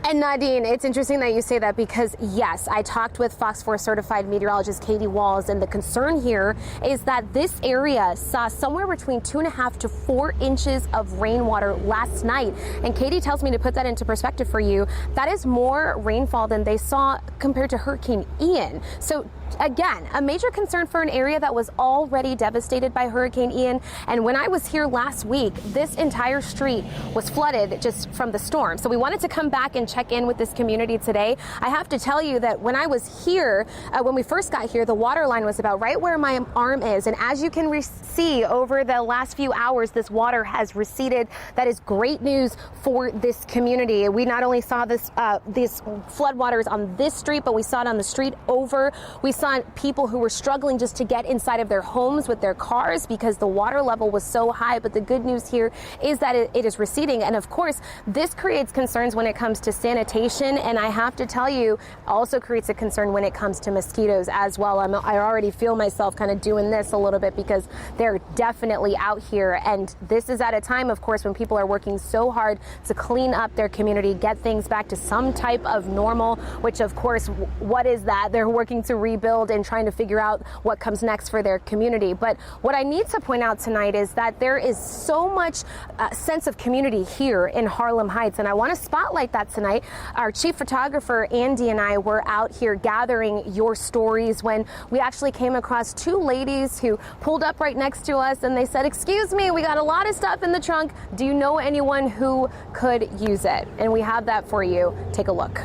And Nadine, it's interesting that you say that because yes, I talked with Fox 4 certified meteorologist Katie Walls, and the concern here is that this area saw somewhere between 2.5 to 4 inches of rainwater last night. And Katie tells me to put that into perspective for you. That is more rainfall than they saw compared to Hurricane Ian. So again, a major concern for an area that was already devastated by Hurricane Ian. And when I was here last week, this entire street was flooded just from the storm. So we wanted to come back and check in with this community today. I have to tell you that when I was here, when we first got here, the water line was about right where my arm is. And as you can see over the last few hours, this water has receded. That is great news for this community. We not only saw these floodwaters on this street, but we saw it on the street over. We saw people who were struggling just to get inside of their homes with their cars because the water level was so high. But the good news here is that it is receding. And of course, this creates concerns when it comes to sanitation. And I have to tell you, also creates a concern when it comes to mosquitoes as well. I already feel myself kind of doing this a little bit because they're definitely out here. And this is at a time, of course, when people are working so hard to clean up their community, get things back to some type of normal, which of course, what is that? They're working to rebuild and trying to figure out what comes next for their community. But what I need to point out tonight is that there is so much sense of community here in Harlem Heights, and I want to spotlight that tonight. Our chief photographer, Andy, and I were out here gathering your stories when we actually came across 2 ladies who pulled up right next to us, and they said, "Excuse me, we got a lot of stuff in the trunk. Do you know anyone who could use it?" And we have that for you. Take a look.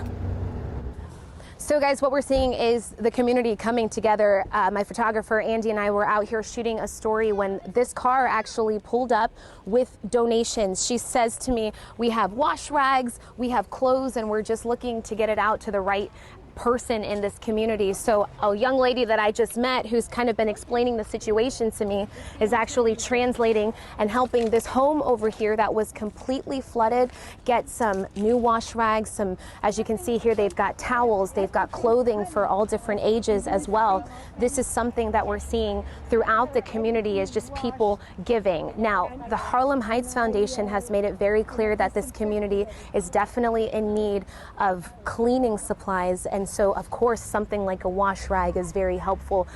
So guys, what we're seeing is the community coming together. My photographer, Andy, and I were out here shooting a story when this car actually pulled up with donations. She says to me, "We have wash rags, we have clothes, and we're just looking to get it out to the right person in this community." So a young lady that I just met who's kind of been explaining the situation to me is actually translating and helping this home over here that was completely flooded get some new wash rags. Some, as you can see here, they've got towels, they've got clothing for all different ages as well. This is something that we're seeing throughout the community, is just people giving. Now, the Harlem Heights Foundation has made it very clear that this community is definitely in need of cleaning supplies, and so, of course, something like a wash rag is very helpful.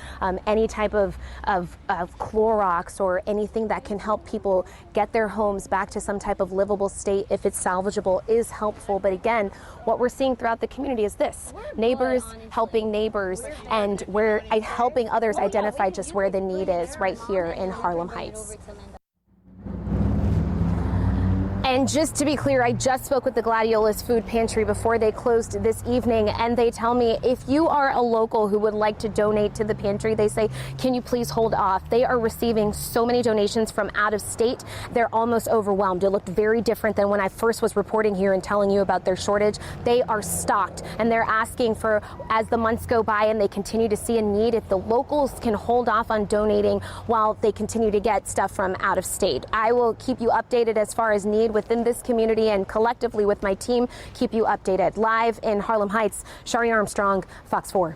Any type of Clorox or anything that can help people get their homes back to some type of livable state, if it's salvageable, is helpful. But again, what we're seeing throughout the community is this: neighbors helping neighbors, and we're helping others identify just where the need is right here in Harlem Heights. And just to be clear, I just spoke with the Gladiolus Food Pantry before they closed this evening, and they tell me if you are a local who would like to donate to the pantry, they say, can you please hold off? They are receiving so many donations from out of state, they're almost overwhelmed. It looked very different than when I first was reporting here and telling you about their shortage. They are stocked, and they're asking for, as the months go by and they continue to see a need, if the locals can hold off on donating while they continue to get stuff from out of state. I will keep you updated as far as need within this community, and collectively with my team keep you updated. Live in Harlem Heights, Shari Armstrong, Fox 4.